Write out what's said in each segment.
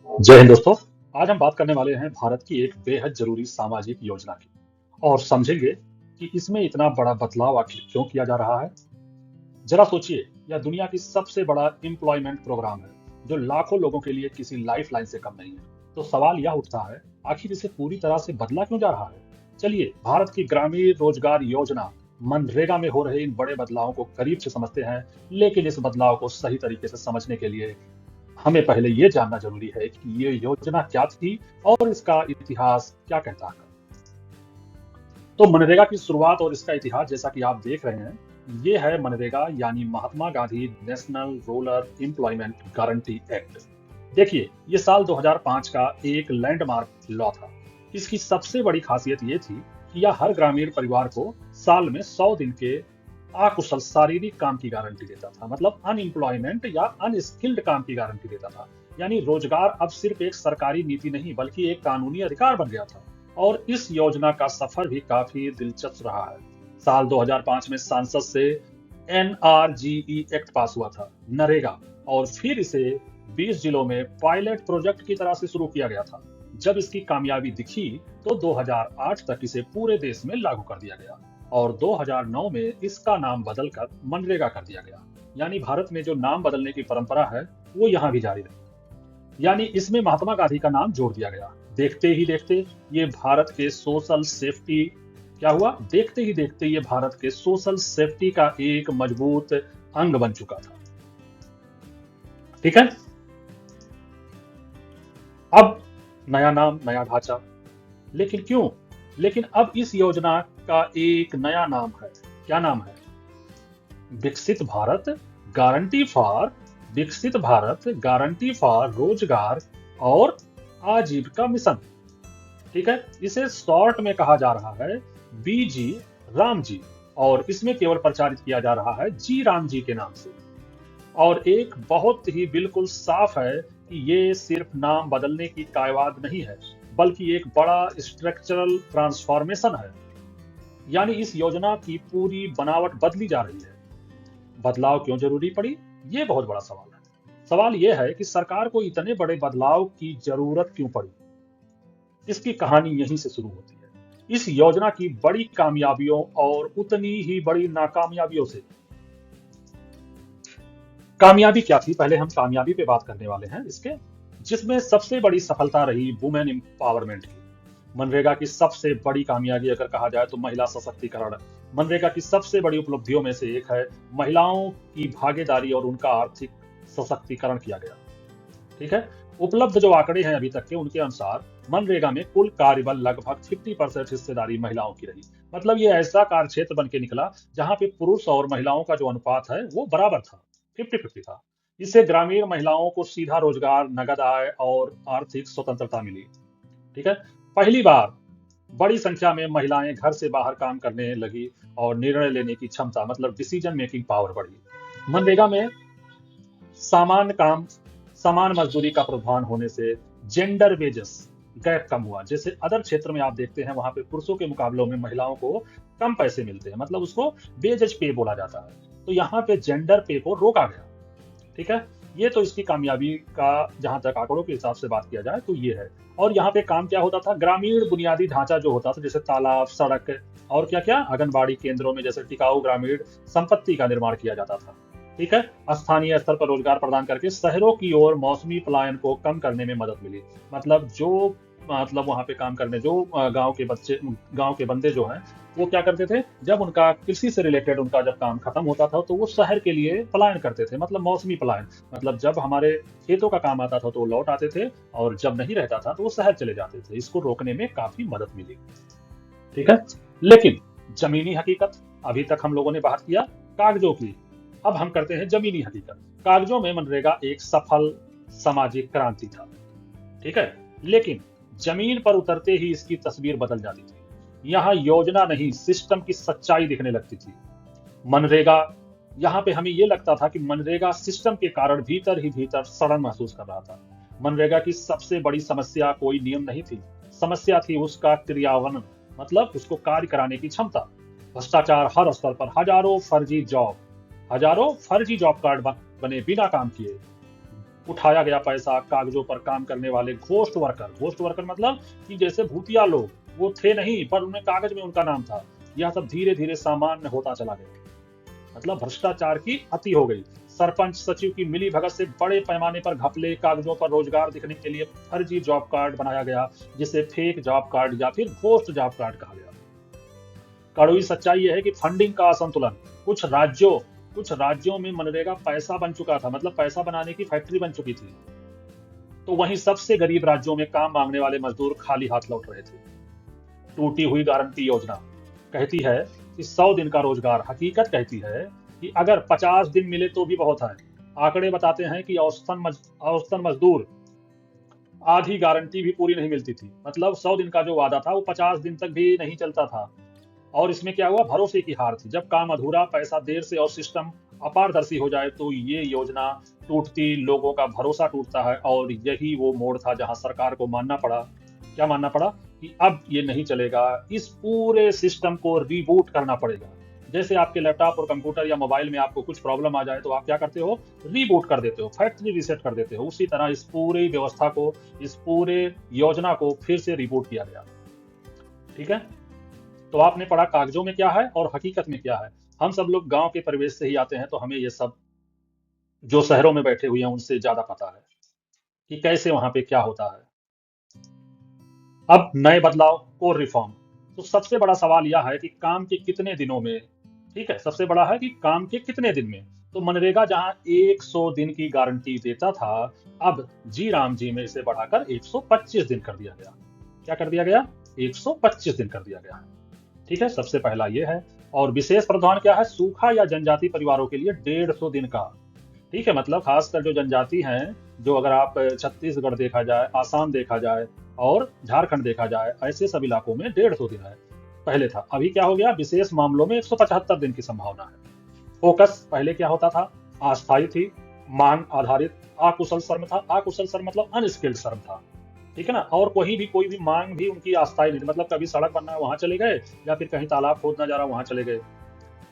जय हिंद दोस्तों। आज हम बात करने वाले हैं भारत की एक बेहद जरूरी सामाजिक योजना की और समझेंगे कि इसमें इतना बड़ा बदलाव आखिर क्यों किया जा रहा है। जरा सोचिए, यह दुनिया की सबसे बड़ा एम्प्लॉयमेंट प्रोग्राम है जो लाखों लोगों के लिए किसी लाइफ लाइन से कम नहीं है। तो सवाल यह उठता है, आखिर इसे पूरी तरह से बदला क्यों जा रहा है। चलिए भारत की ग्रामीण रोजगार योजना मनरेगा में हो रहे इन बड़े बदलावों को करीब से समझते हैं। लेकिन इस बदलाव को सही तरीके से समझने के लिए हमें पहले ये जानना जरूरी है कि ये योजना क्या थी और इसका इतिहास क्या कहता है। तो मनरेगा की शुरुआत और इसका इतिहास जैसा कि आप देख रहे हैं, ये है मनरेगा यानी Mahatma Gandhi national rural employment guarantee act. देखिए, ये साल 2005 का एक लैंडमार्क लॉ था। इसकी सबसे बड़ी खासियत ये थी कि यह हर ग्रामीण परिवार को साल में 100 दिन के अकुशल शारीरिक काम की गारंटी देता था। मतलब अनएम्प्लॉयमेंट या अनस्किल्ड काम की गारंटी देता था। यानी रोजगार अब सिर्फ एक सरकारी नीति नहीं बल्कि एक कानूनी अधिकार बन गया था। और इस योजना का सफर भी काफी दिलचस्प रहा है। साल 2005 में संसद से एनआरजीई एक्ट पास हुआ था, नरेगा, और फिर इसे 20 जिलों में पायलट प्रोजेक्ट की तरह से शुरू किया गया था। जब इसकी कामयाबी दिखी तो 2008 तक इसे पूरे देश में लागू कर दिया गया और 2009 में इसका नाम बदलकर मनरेगा कर दिया गया। यानी भारत में जो नाम बदलने की परंपरा है वो यहाँ भी जारी रही। यानी इसमें महात्मा गांधी का नाम जोड़ दिया गया। देखते ही देखते ये भारत के सोशल सेफ्टी क्या हुआ, देखते ही देखते ये भारत के सोशल सेफ्टी का एक मजबूत अंग बन चुका था। ठीक है। अब नया नाम नया ढांचा, लेकिन क्यों? लेकिन अब इस योजना का एक नया नाम है। क्या नाम है? विकसित भारत गारंटी फॉर विकसित भारत गारंटी फॉर रोजगार और आजीविका मिशन। ठीक है। इसे शॉर्ट में कहा जा रहा है बीजी राम जी, और इसमें केवल प्रचारित किया जा रहा है जी राम जी के नाम से। और एक बहुत ही बिल्कुल साफ है कि ये सिर्फ नाम बदलने की कायवाद नहीं है बल्कि एक बड़ा स्ट्रक्चरल ट्रांसफॉर्मेशन है। यानी इस योजना की पूरी बनावट बदली जा रही है। बदलाव क्यों जरूरी पड़ी, ये बहुत बड़ा सवाल है। सवाल यह है कि सरकार को इतने बड़े बदलाव की जरूरत क्यों पड़ी। इसकी कहानी यहीं से शुरू होती है, इस योजना की बड़ी कामयाबियों और उतनी ही बड़ी नाकामयाबियों से। कामयाबी क्या थी, पहले हम कामयाबी पे बात करने वाले हैं इसके, जिसमें सबसे बड़ी सफलता रही वुमेन एम्पावरमेंट की। मनरेगा की सबसे बड़ी कामयाबी अगर कहा जाए तो महिला सशक्तिकरण। मनरेगा की सबसे बड़ी उपलब्धियों में से एक है महिलाओं की भागीदारी और उनका आर्थिक सशक्तिकरण किया गया। ठीक है। उपलब्ध जो आंकड़े हैं अभी तक के, उनके अनुसार मनरेगा में कुल कार्यबल लगभग 50% हिस्सेदारी महिलाओं की रही। मतलब ये ऐसा कार्य क्षेत्र बन के निकला जहां पे पुरुष और महिलाओं का जो अनुपात है वो बराबर था, 50-50 था। इससे ग्रामीण महिलाओं को सीधा रोजगार, नगद आय और आर्थिक स्वतंत्रता मिली। ठीक है। पहली बार बड़ी संख्या में महिलाएं घर से बाहर काम करने लगी और निर्णय लेने की क्षमता, मतलब डिसीजन मेकिंग पावर बढ़ी। मनरेगा में समान काम समान मजदूरी का प्रावधान होने से जेंडर वेजेस गैप कम हुआ। जैसे अदर क्षेत्र में आप देखते हैं वहां पे पुरुषों के मुकाबलों में महिलाओं को कम पैसे मिलते हैं, मतलब उसको वेजेज पे बोला जाता है। तो यहाँ पे जेंडर पे को रोका गया। ठीक है। ये तो इसकी कामयाबी का जहां तक आंकड़ों के हिसाब से बात किया जाए तो ये है। और यहाँ पे काम क्या होता था, ग्रामीण बुनियादी ढांचा जो होता था, जैसे तालाब, सड़क और क्या क्या आंगनबाड़ी केंद्रों में जैसे टिकाऊ ग्रामीण संपत्ति का निर्माण किया जाता था। ठीक है। स्थानीय स्तर पर रोजगार प्रदान करके शहरों की ओर मौसमी पलायन को कम करने में मदद मिली। मतलब जो मतलब वहां पे काम करने जो गांव के बच्चे, गांव के बंदे जो हैं, वो क्या करते थे, जब उनका कृषि से रिलेटेड उनका जब काम खत्म होता था तो वो शहर के लिए पलायन करते थे। मतलब मौसमी पलायन, मतलब जब हमारे खेतों का काम आता था तो वो लौट आते थे और जब नहीं रहता था तो वो शहर चले जाते थे। इसको रोकने में काफी मदद मिली। ठीक है। लेकिन जमीनी हकीकत, अभी तक हम लोगों ने बात किया कागजों की, अब हम करते हैं जमीनी हकीकत। कागजों में मनरेगा एक सफल सामाजिक क्रांति था। ठीक है। लेकिन जमीन पर उतरते ही इसकी तस्वीर बदल जाती थी। यहाँ योजना नहीं, सिस्टम की सच्चाई दिखने लगती थी। मनरेगा, यहाँ पे हमें ये लगता था कि मनरेगा सिस्टम के कारण भीतर ही भीतर सड़न महसूस कर रहा था। मनरेगा की सबसे बड़ी समस्या कोई नियम नहीं थी, समस्या थी उसका क्रियान्वयन, मतलब उसको कार्य कराने की क्षमता। भ्रष्टाचार हर स्तर पर, हजारों फर्जी जॉब कार्ड बने बिना काम किए। उठाया गया पैसा, कागजों पर काम करने वाले घोस्ट वर्कर मतलब कि जैसे भूतिया लोग, वो थे नहीं पर उन्हें कागज में उनका नाम था। यह सब धीरे धीरे सामान्य होता चला गया। मतलब भ्रष्टाचार की अति हो गई। सरपंच सचिव की मिली भगत से बड़े पैमाने पर घपले, कागजों पर रोजगार दिखने के लिए फर्जी जॉब कार्ड बनाया गया, जिसे फेक जॉब कार्ड या फिर घोस्ट जॉब कार्ड कहा गया। कड़वी सच्चाई यह है कि फंडिंग का असंतुलन, कुछ राज्यों कुछ राज्यों में मनरेगा पैसा बन चुका था, मतलब पैसा बनाने की फैक्ट्री बन चुकी थी, तो वहीं सबसे गरीब राज्यों में काम मांगने वाले मजदूर खाली हाथ लौट रहे थे। टूटी हुई गारंटी योजना कहती है कि 100 दिन का रोजगार, हकीकत कहती है कि अगर 50 दिन मिले तो भी बहुत है। आंकड़े बताते हैं कि औसतन मजदूर आधी गारंटी भी पूरी नहीं मिलती थी। मतलब 100 दिन का जो वादा था वो 50 दिन तक भी नहीं चलता था। और इसमें क्या हुआ, भरोसे की हार थी। जब काम अधूरा, पैसा देर से और सिस्टम अपारदर्शी हो जाए तो ये योजना टूटती, लोगों का भरोसा टूटता है। और यही वो मोड़ था जहां सरकार को मानना पड़ा, क्या मानना पड़ा, कि अब ये नहीं चलेगा, इस पूरे सिस्टम को रीबूट करना पड़ेगा। जैसे आपके लैपटॉप और कंप्यूटर या मोबाइल में आपको कुछ प्रॉब्लम आ जाए तो आप क्या करते हो, रीबूट कर देते हो, फैक्ट्री रीसेट कर देते हो। उसी तरह इस पूरी व्यवस्था को, इस पूरे योजना को फिर से रीबूट किया गया। ठीक है, तो आपने पढ़ा कागजों में क्या है और हकीकत में क्या है। हम सब लोग गांव के परिवेश से ही आते हैं, तो हमें ये सब जो शहरों में बैठे हुए हैं उनसे ज्यादा पता है कि कैसे वहां पे क्या होता है। अब नए बदलाव और रिफॉर्म। तो सबसे बड़ा सवाल यह है कि काम के कितने दिनों में, ठीक है, सबसे बड़ा है कि काम के कितने दिन में। तो मनरेगा जहां 100 दिन की गारंटी देता था, अब जी राम जी में इसे बढ़ाकर 125 दिन कर दिया गया। क्या कर दिया गया, 125 दिन कर दिया गया है। ठीक है, सबसे पहला ये है। और विशेष प्रावधान क्या है, सूखा या जनजाति परिवारों के लिए 150 दिन का। ठीक है, मतलब खासकर जो जनजाति हैं, जो अगर आप छत्तीसगढ़ देखा जाए, आसाम देखा जाए और झारखंड देखा जाए, ऐसे सब इलाकों में 150 दिन है। पहले था, अभी क्या हो गया, विशेष मामलों में 175 दिन की संभावना है। फोकस पहले क्या होता था, अस्थायी थी, मांग आधारित, अकुशल श्रम था। अकुशल श्रम मतलब अनस्किल्ड श्रम था। ठीक है ना, और कोई भी मांग भी उनकी अस्थायी नहीं थी। मतलब कभी सड़क बनना है वहां चले गए, या फिर कहीं तालाब खोदना जा रहा वहां चले गए।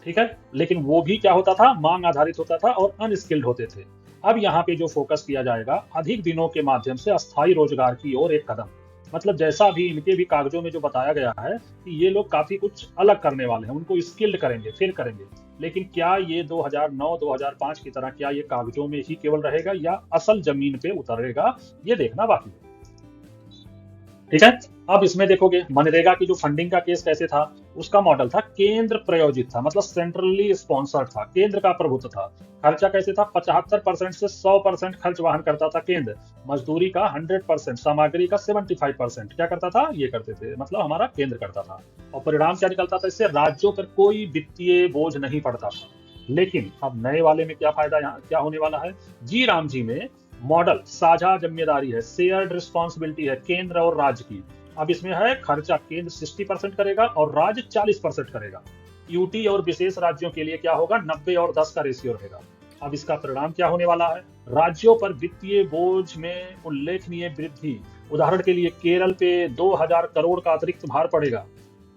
ठीक है, लेकिन वो भी क्या होता था, मांग आधारित होता था और अनस्किल्ड होते थे। अब यहाँ पे जो फोकस किया जाएगा, अधिक दिनों के माध्यम से अस्थायी रोजगार की ओर एक कदम। मतलब जैसा भी इनके भी कागजों में जो बताया गया है कि ये लोग काफी कुछ अलग करने वाले हैं, उनको स्किल्ड करेंगे, फिर करेंगे। लेकिन क्या ये 2009-2005 की तरह क्या ये कागजों में ही केवल रहेगा या असल जमीन पे उतरेगा, ये देखना बाकी है। ठीक है, अब इसमें देखोगे मनरेगा की जो फंडिंग का केस कैसे था। उसका मॉडल था केंद्र प्रायोजित था, मतलब सेंट्रली स्पॉन्सर्ड था, केंद्र का प्रभुत्व था। खर्चा कैसे था, 75% से 100% खर्च वहन करता था केंद्र। मजदूरी का 100%, सामग्री का 75% क्या करता था, ये करते थे, मतलब हमारा केंद्र करता था। और परिणाम क्या निकलता था, इससे राज्यों पर कोई वित्तीय बोझ नहीं पड़ता था। लेकिन अब नए वाले में क्या फायदा, यहाँ क्या होने वाला है, जी राम जी में मॉडल साझा जिम्मेदारी है, शेयर्ड रिस्पॉन्सिबिलिटी है केंद्र और राज्य की। अब इसमें है खर्चा केंद्र 60% करेगा और राज्य 40% करेगा। यूटी और विशेष राज्यों के लिए क्या होगा, 90 और 10 का रेशियो रहेगा। अब इसका परिणाम क्या होने वाला है, राज्यों पर वित्तीय बोझ में उल्लेखनीय वृद्धि। उदाहरण के लिए केरल पे 2000 करोड़ का अतिरिक्त भार पड़ेगा।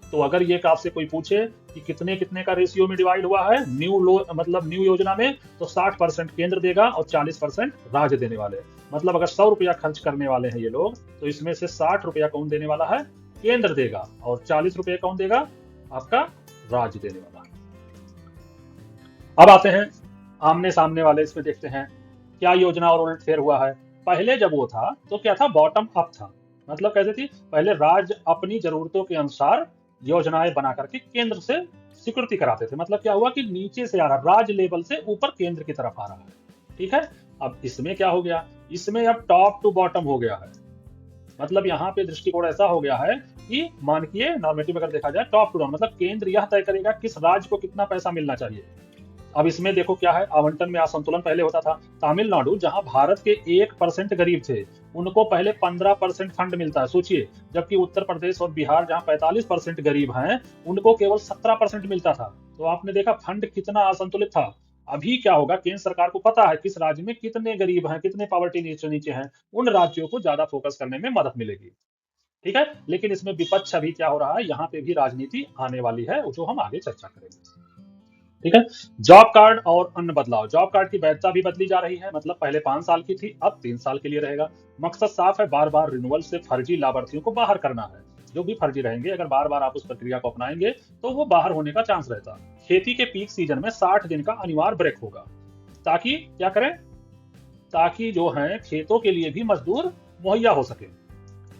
तो अगर ये आपसे कोई पूछे कि कितने कितने का रेशियो में डिवाइड हुआ है न्यू लो, मतलब न्यू योजना में, तो 60% केंद्र देगा और 40% राज्य देने वाले। मतलब अगर 100 रुपया खर्च करने वाले हैं ये लोग, तो इसमें से 60 रुपया कौन देने वाला है, केंद्र देगा, और 40 रुपये कौन देगा, आपका राज्य देने वाला है। अब आते हैं आमने सामने वाले, इसमें देखते हैं क्या योजना और उलटफेर हुआ है। पहले जब वो था तो क्या था, बॉटम अप था। मतलब कैसे थी, पहले राज्य अपनी जरूरतों के अनुसार योजनाएं बना करके केंद्र से स्वीकृति कराते थे। मतलब क्या हुआ कि नीचे से आ रहा, राज्य लेवल से ऊपर केंद्र की तरफ आ रहा है। ठीक है, अब इसमें क्या हो गया, इसमें अब टॉप टू बॉटम हो गया है। मतलब यहाँ पे दृष्टिकोण ऐसा हो गया है कि मानकीय नॉर्मेटिव अगर देखा जाए टॉप टू डाउन, मतलब केंद्र यह तय करेगा किस राज्य को कितना पैसा मिलना चाहिए। अब इसमें देखो क्या है, आवंटन में असंतुलन पहले होता था। तमिलनाडु जहां भारत के 1% गरीब थे, उनको पहले 15% फंड मिलता है, सोचिए। जबकि उत्तर प्रदेश और बिहार जहां 45% गरीब हैं, उनको केवल 17% मिलता था। तो आपने देखा फंड कितना असंतुलित था। अभी क्या होगा, केंद्र सरकार को पता है किस राज्य में कितने गरीब हैं, कितने पॉवर्टी नीचे नीचे हैं, उन राज्यों को ज्यादा फोकस करने में मदद मिलेगी। ठीक है, लेकिन इसमें विपक्ष अभी क्या हो रहा है, यहाँ पे भी राजनीति आने वाली है, जो हम आगे चर्चा करेंगे। ठीक है। जॉब कार्ड और अन्य बदलाव। जॉब कार्ड की वैधता भी बदली जा रही है, मतलब पहले 5 साल की थी, अब 3 साल के लिए रहेगा। मकसद साफ है, बार बार रिन्यूअल से फर्जी लाभार्थियों को बाहर करना है। जो भी फर्जी रहेंगे, अगर बार बार आप उस प्रक्रिया को अपनाएंगे तो वो बाहर होने का चांस रहता है। खेती के पीक सीजन में 60 दिन का अनिवार्य ब्रेक होगा, ताकि क्या करें, ताकि जो है खेतों के लिए भी मजदूर मुहैया हो सके।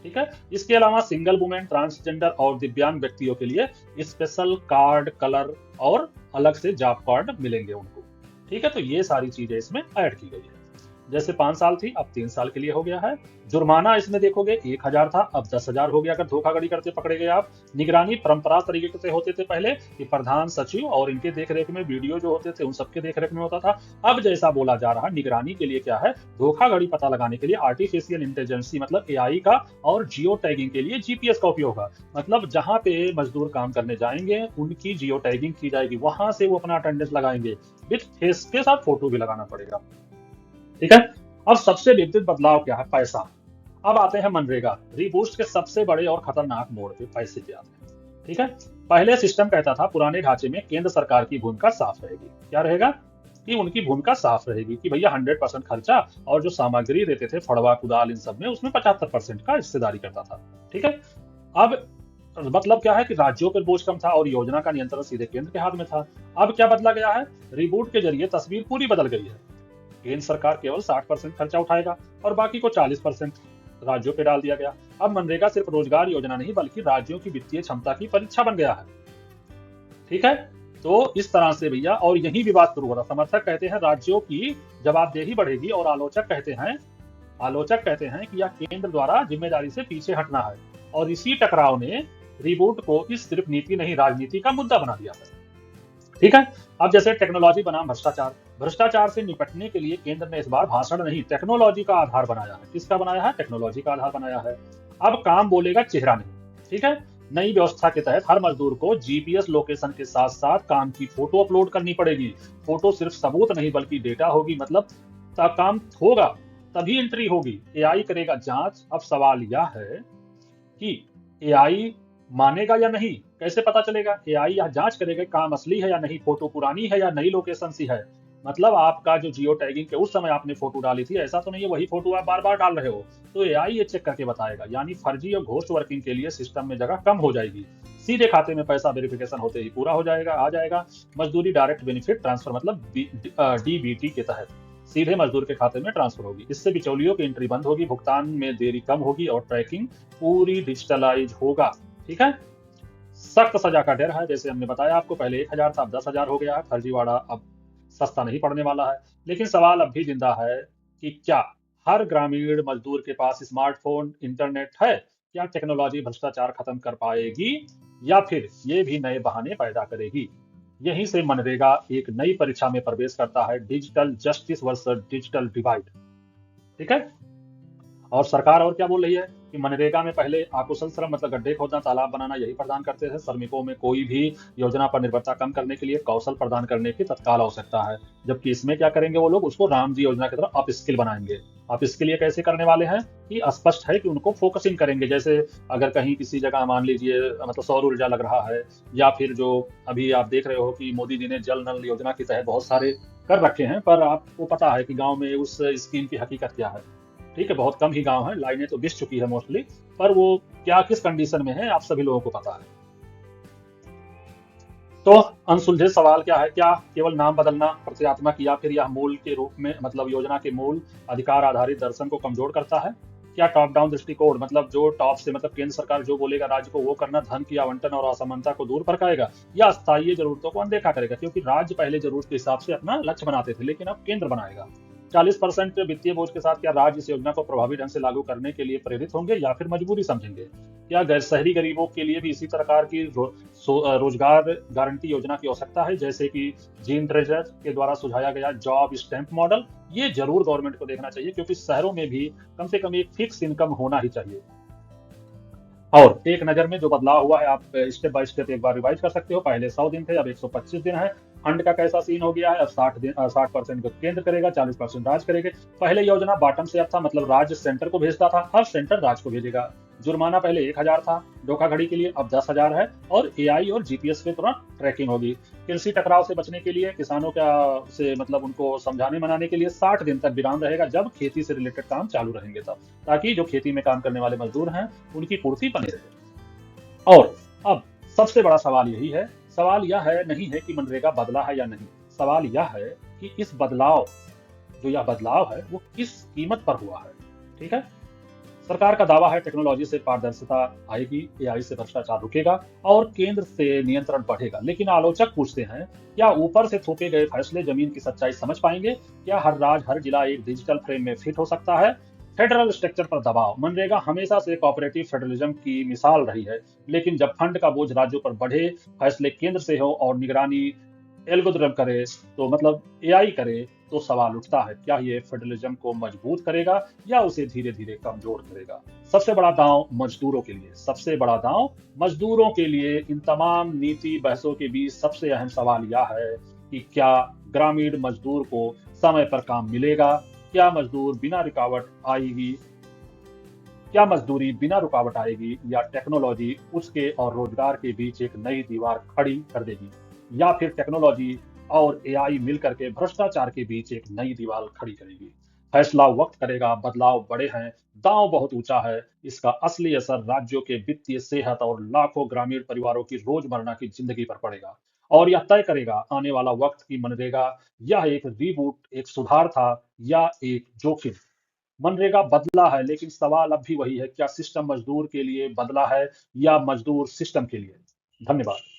ठीक है। इसके अलावा सिंगल वुमेन, ट्रांसजेंडर और दिव्यांग व्यक्तियों के लिए स्पेशल कार्ड, कलर और अलग से जॉब कार्ड मिलेंगे उनको। ठीक है, तो ये सारी चीजें इसमें ऐड की गई है। जैसे 5 साल थी, अब 3 साल के लिए हो गया है। जुर्माना इसमें देखोगे 1,000 था, अब 10,000 हो गया अगर धोखाधड़ी करते पकड़े गए आप। निगरानी परंपरागत तरीके से होते थे पहले कि प्रधान सचिव और इनके देखरेख में वीडियो जो होते थे उन सबके देखरेख में होता था। अब जैसा बोला जा रहा, निगरानी के लिए क्या है, धोखाधड़ी पता लगाने के लिए आर्टिफिशियल इंटेलिजेंस मतलब एआई का, और जियो टैगिंग के लिए जीपीएस का उपयोग होगा। मतलब जहां पे मजदूर काम करने जाएंगे उनकी जियो टैगिंग की जाएगी, वहां से वो अपना अटेंडेंस लगाएंगे, विथ फेस के साथ फोटो भी लगाना पड़ेगा। ठीक है। अब सबसे विद्युत बदलाव क्या है, पैसा। अब आते हैं मनरेगा रीबूस्ट के सबसे बड़े और खतरनाक मोड़ पे, पैसे पे आते हैं। ठीक है। पहले सिस्टम कहता था पुराने ढांचे में केंद्र सरकार की भूमिका साफ रहेगी। क्या रहेगा, कि उनकी भूमिका साफ रहेगी कि भैया 100% खर्चा, और जो सामग्री देते थे फड़वा कुदाल इन सब में, उसमें 75% का हिस्सेदारी करता था। ठीक है। अब मतलब क्या है कि राज्यों पर बोझ कम था और योजना का नियंत्रण सीधे केंद्र के हाथ में था। अब क्या बदला गया है, रिबूट के जरिए तस्वीर पूरी बदल गई है। केंद्र सरकार केवल 60% खर्चा उठाएगा और बाकी को 40% राज्यों पे डाल दिया गया। अब मनरेगा सिर्फ रोजगार योजना नहीं बल्कि राज्यों की वित्तीय क्षमता की परीक्षा बन गया है। ठीक है। तो इस तरह से भैया, और यही विवाद शुरू हो रहा। समर्थक कहते हैं राज्यों की जवाबदेही बढ़ेगी, और आलोचक कहते हैं कि यह केंद्र द्वारा जिम्मेदारी से पीछे हटना है। और इसी टकराव ने रिबूट को इस सिर्फ नीति नहीं राजनीति का मुद्दा बना दिया है। ठीक है। अब जैसे टेक्नोलॉजी बनाम भ्रष्टाचार। भ्रष्टाचार से निपटने के लिए केंद्र ने इस बार भाषण नहीं, टेक्नोलॉजी का आधार बनाया है। किसका बनाया है, टेक्नोलॉजी का आधार बनाया है। अब काम बोलेगा, चेहरा नहीं। ठीक है। नई व्यवस्था के तहत हर मजदूर को जीपीएस लोकेशन के साथ साथ काम की फोटो अपलोड करनी पड़ेगी। फोटो सिर्फ सबूत नहीं बल्कि डेटा होगी, मतलब काम होगा तभी एंट्री होगी। एआई करेगा जांच। अब सवाल यह है कि एआई मानेगा या नहीं, कैसे पता चलेगा। एआई यह जांच करेगा काम असली है या नहीं, फोटो पुरानी है या नई लोकेशन सी है। मतलब आपका जो जियो टैगिंग के उस समय आपने फोटो डाली थी, ऐसा तो नहीं है वही फोटो आप बार बार डाल रहे हो। तो एआई ये चेक करके बताएगा। यानी फर्जी और घोस्ट वर्किंग के लिए सिस्टम में जगह कम हो जाएगी। सीधे खाते में पैसा वेरिफिकेशन होते ही पूरा हो जाएगा, आ जाएगा। मजदूरी डायरेक्ट बेनिफिट ट्रांसफर, मतलब डीबीटी के तहत सीधे मजदूर के खाते में ट्रांसफर होगी। इससे बिचौलियों की एंट्री बंद होगी, भुगतान में देरी कम होगी और ट्रैकिंग पूरी डिजिटलाइज होगा। ठीक है। सख्त सजा का डर है, जैसे हमने बताया आपको, पहले 1,000 था, अब 10,000 हो गया है। फर्जीवाड़ा अब सस्ता नहीं पड़ने वाला है। लेकिन सवाल अब भी जिंदा है कि क्या हर ग्रामीण मजदूर के पास स्मार्टफोन, इंटरनेट है। क्या टेक्नोलॉजी भ्रष्टाचार खत्म कर पाएगी या फिर ये भी नए बहाने पैदा करेगी। यहीं से मनरेगा एक नई परीक्षा में प्रवेश करता है, digital justice versus digital divide. ठीक है। और सरकार और क्या बोल रही है कि मनरेगा में पहले अकुशल श्रम, मतलब गड्ढे खोदना, तालाब बनाना, यही प्रदान करते थे। श्रमिकों में कोई भी योजना पर निर्भरता कम करने के लिए कौशल प्रदान करने की तत्काल आवश्यकता है। जबकि इसमें क्या करेंगे वो लोग, उसको राम जी योजना की तरह अप स्किल बनाएंगे। अप स्किल ये कैसे करने वाले हैं कि स्पष्ट है कि उनको फोकसिंग करेंगे। जैसे अगर कहीं किसी जगह मान लीजिए मतलब सौर ऊर्जा लग रहा है, या फिर जो अभी आप देख रहे हो कि मोदी जी ने जल नल योजना के तहत बहुत सारे कर रखे हैं, पर आपको पता है कि गांव में उस स्कीम की हकीकत क्या है। ठीक है, बहुत कम ही गांव है, लाइनें तो बिछ चुकी है मोस्टली, पर वो क्या किस कंडीशन में है आप सभी लोगों को पता है। तो अनसुलझे सवाल क्या है, क्या केवल नाम बदलना प्रत्यात्मक, या फिर यह मूल के रूप में, मतलब योजना के मूल अधिकार आधारित दर्शन को कमजोर करता है। क्या टॉप डाउन दृष्टिकोण, मतलब जो टॉप से, मतलब केंद्र सरकार जो बोलेगा राज्य को वो करना, धन की आवंटन और असमानता को दूर भड़काएगा, या स्थायी जरूरतों को अनदेखा करेगा। क्योंकि राज्य पहले जरूरत के हिसाब से अपना लक्ष्य बनाते थे, लेकिन अब केंद्र बनाएगा। 40% वित्तीय बोझ के साथ क्या राज्य इस योजना को प्रभावी ढंग से लागू करने के लिए प्रेरित होंगे या फिर मजबूरी समझेंगे। क्या गैर शहरी गरीबों के लिए भी इसी प्रकार की रोजगार गारंटी योजना की आवश्यकता है, जैसे कि जीन ट्रेजर के द्वारा सुझाया गया जॉब स्टैंप मॉडल। ये जरूर गवर्नमेंट को देखना चाहिए, क्योंकि शहरों में भी कम से कम एक फिक्स इनकम होना ही चाहिए। और एक नजर में जो बदलाव हुआ है आप स्टेप बाय स्टेप एक बार रिवाइज कर सकते हो। पहले 100 दिन थे, अब 125 दिन है। फंड का कैसा सीन हो गया है, अब 60% केंद्र करेगा, 40% राज्य करेगा। पहले योजना बॉटम से अप था, मतलब राज्य सेंटर को भेजता था, अब सेंटर राज्य को भेजेगा। जुर्माना पहले 1,000 था धोखाधड़ी के लिए, अब 10,000 है। और एआई और जीपीएस पे तुरंत ट्रैकिंग होगी। कृषि टकराव से बचने के लिए किसानों का से मतलब उनको समझाने मनाने के लिए 60 दिन तक विराम रहेगा, जब खेती से रिलेटेड काम चालू रहेंगे तब, ताकि जो खेती में काम करने वाले मजदूर हैं उनकी पूर्ति बनी रहे। और अब सबसे बड़ा सवाल यही है, सवाल यह है नहीं है कि मनरेगा बदला है या नहीं, सवाल यह है कि इस बदलाव जो यह बदलाव है वो किस कीमत पर हुआ है। ठीक है। सरकार का दावा है टेक्नोलॉजी से पारदर्शिता आएगी, एआई से भ्रष्टाचार रुकेगा और केंद्र से नियंत्रण बढ़ेगा। लेकिन आलोचक पूछते हैं, क्या ऊपर से थोपे गए फैसले जमीन की सच्चाई समझ पाएंगे? क्या हर राज्य हर जिला एक डिजिटल फ्रेम में फिट हो सकता है? फेडरल स्ट्रक्चर पर दबाव। मनरेगा हमेशा से कोऑपरेटिव फेडरलिज्म की मिसाल रही है, लेकिन जब फंड का बोझ राज्यों पर बढ़े, फैसले केंद्र से हो और निगरानी एल्गोरिथम करे, तो मतलब एआई करे, तो सवाल उठता है, क्या ये फेडरलिज्म को मजबूत करेगा या उसे धीरे धीरे कमजोर करेगा? सबसे बड़ा दांव मजदूरों के लिए, सबसे बड़ा दांव मजदूरों के लिए। इन तमाम नीति बहसों के बीच सबसे अहम सवाल यह है कि क्या ग्रामीण मजदूर को समय पर काम मिलेगा? क्या मजदूर बिना रुकावट आएगी क्या मजदूरी बिना रुकावट आएगी, या टेक्नोलॉजी उसके और रोजगार के बीच एक नई दीवार खड़ी कर देगी? या फिर टेक्नोलॉजी और एआई मिलकर के भ्रष्टाचार के बीच एक नई दीवार खड़ी करेगी? फैसला वक्त करेगा, बदलाव बड़े हैं, दांव बहुत ऊंचा है। इसका असली असर राज्यों के वित्तीय सेहत और लाखों ग्रामीण परिवारों की रोजमर्रा की जिंदगी पर पड़ेगा। और यह तय करेगा आने वाला वक्त की मनरेगा यह एक रीबूट, एक सुधार था, या एक जोखिम। मनरेगा बदला है, लेकिन सवाल अब भी वही है, क्या सिस्टम मजदूर के लिए बदला है या मजदूर सिस्टम के लिए? धन्यवाद।